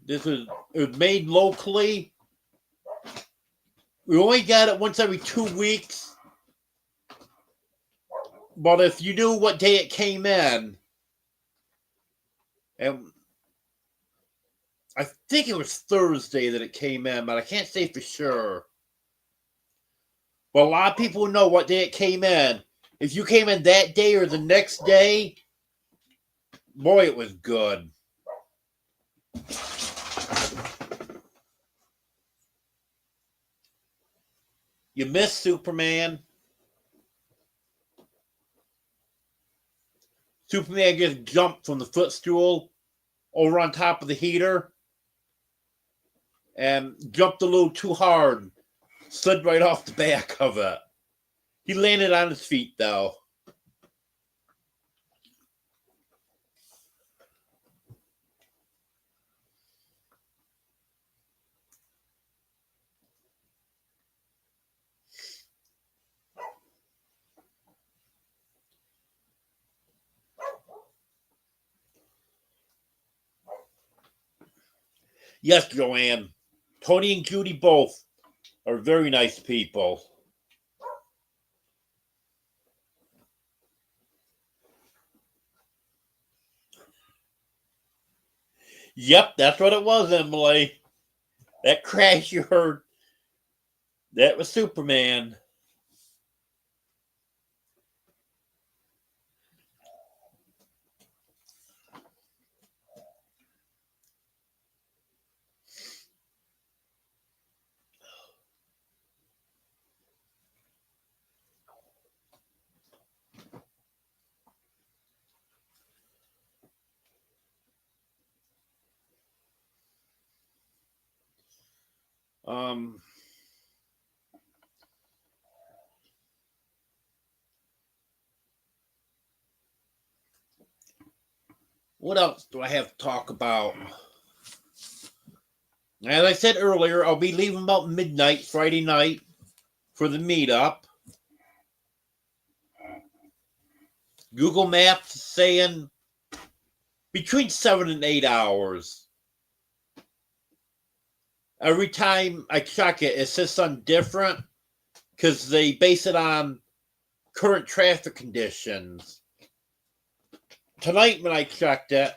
It was made locally. We only got it once every 2 weeks. But if you knew what day it came in, and I think it was Thursday that it came in, but I can't say for sure. But a lot of people know what day it came in. If you came in that day or the next day, boy, it was good. You missed Superman. Superman just jumped from the footstool over on top of the heater and jumped a little too hard. Slid right off the back of it. He landed on his feet, though. Yes, Joanne. Tony and Judy both are very nice people. Yep, that's what it was, Emily. That crash you heard, that was Superman. Um, What else do I have to talk about? As I said earlier, I'll be leaving about midnight Friday night for the meetup. Google Maps is saying between 7 and 8 hours. Every time I check it, it says something different because they base it on current traffic conditions. Tonight, when I checked it,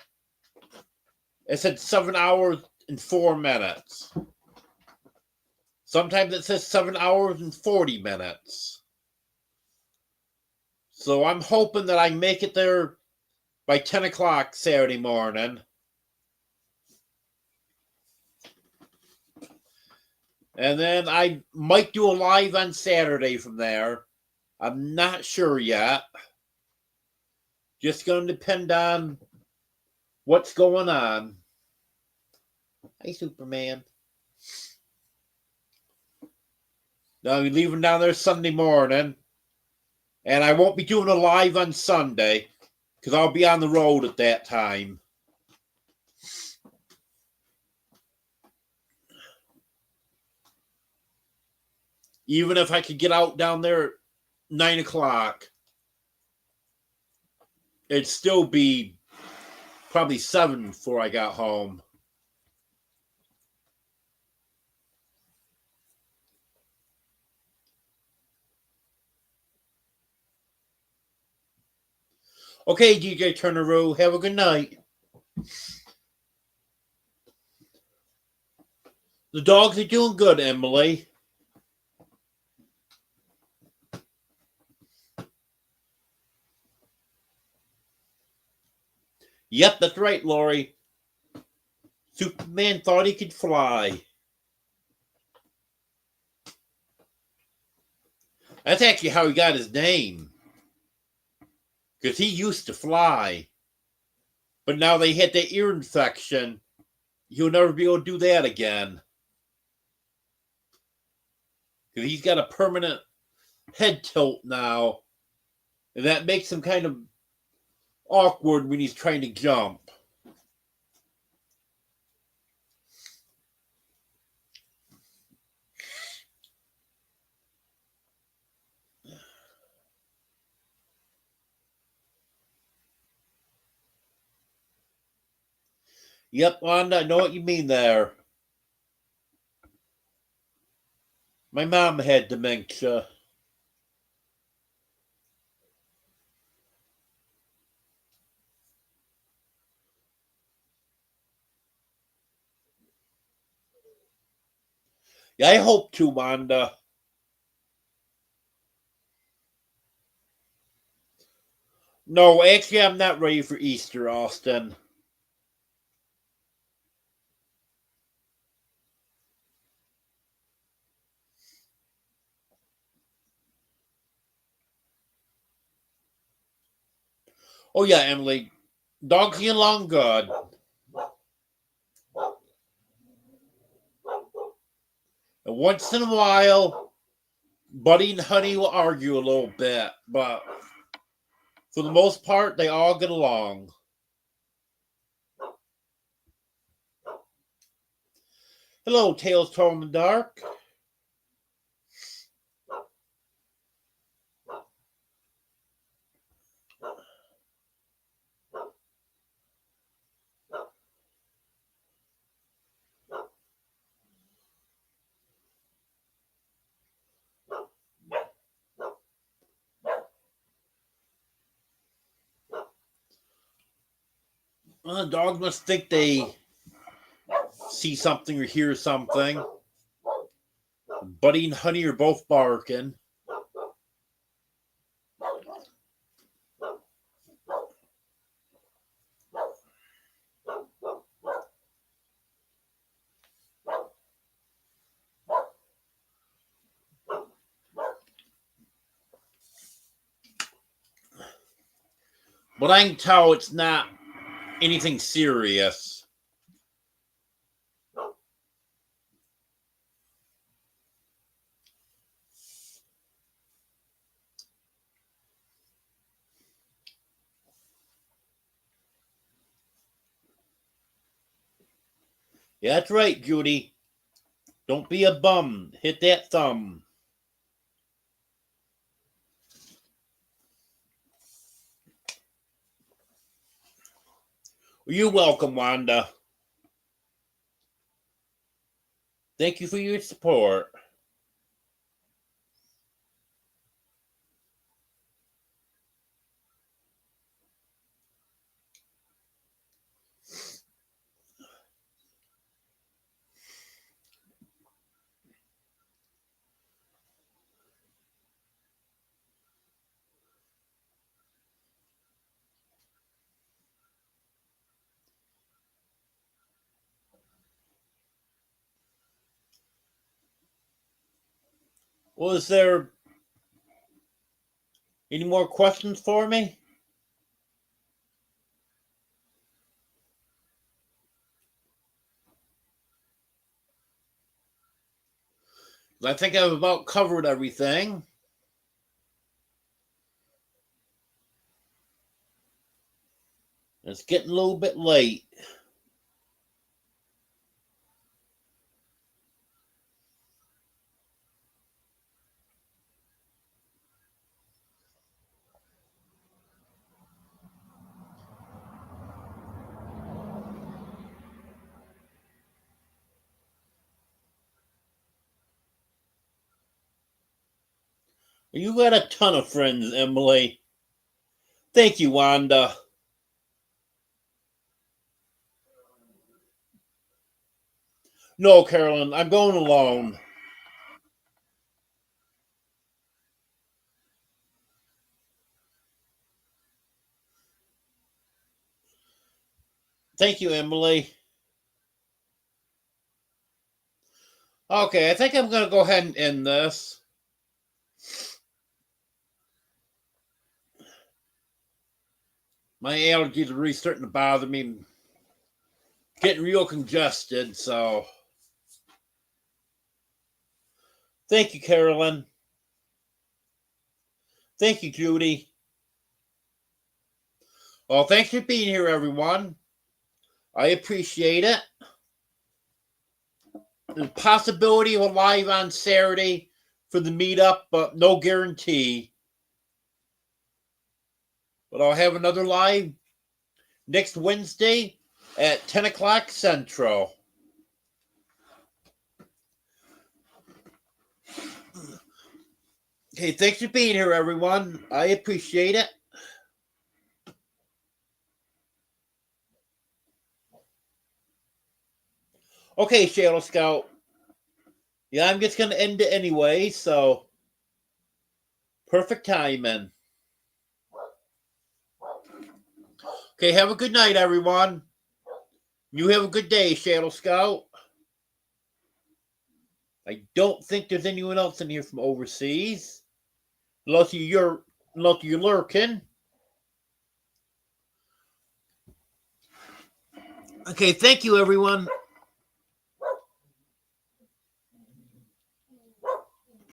it said 7 hours and 4 minutes. Sometimes it says 7 hours and 40 minutes. So I'm hoping that I make it there by 10 o'clock Saturday morning. And then I might do a live on Saturday from there. I'm not sure yet. Just going to depend on what's going on. Hey, Superman. Now, I'm leaving down there Sunday morning. And I won't be doing a live on Sunday because I'll be on the road at that time. Even if I could get out down there at 9 o'clock, it'd still be probably 7 before I got home. Okay, DJ Turneroo, have a good night. The dogs are doing good, Emily. Yep, that's right, Lori. Superman thought he could fly. That's actually how he got his name. Because he used to fly. But now they had that ear infection. He'll never be able to do that again. Because he's got a permanent head tilt now. And that makes him kind of awkward when he's trying to jump. Yep, Wanda, I know what you mean there. My mom had dementia. Yeah, I hope to, Wanda. No, actually, I'm not ready for Easter, Austin. Oh, yeah, Emily. Dogs get along good. And once in a while, Buddy and Honey will argue a little bit, but for the most part, they all get along. Hello, Tales Told in the Dark. Dogs must think they see something or hear something. Buddy and Honey are both barking. But I can tell it's not anything serious. Yeah, that's right, Judy. Don't be a bum. Hit that thumb. You're welcome, Wanda. Thank you for your support. Was there any more questions for me? I think I've about covered everything. It's getting a little bit late. You got a ton of friends, Emily. Thank you, Wanda. No, Carolyn, I'm going alone. Thank you, Emily. Okay, I think I'm going to go ahead and end this. My allergies are really starting to bother me. Getting real congested, so. Thank you, Carolyn. Thank you, Judy. Well, thanks for being here, everyone. I appreciate it. There's a possibility of a live on Saturday for the meetup, but no guarantee. But I'll have another live next Wednesday at 10 o'clock Central. Okay, thanks for being here, everyone. I appreciate it. Okay, Shadow Scout. Yeah, I'm just going to end it anyway, so perfect timing. Okay, have a good night, everyone. You have a good day, Shadow Scout. I don't think there's anyone else in here from overseas. Unless you're lurking. Okay, thank you, everyone.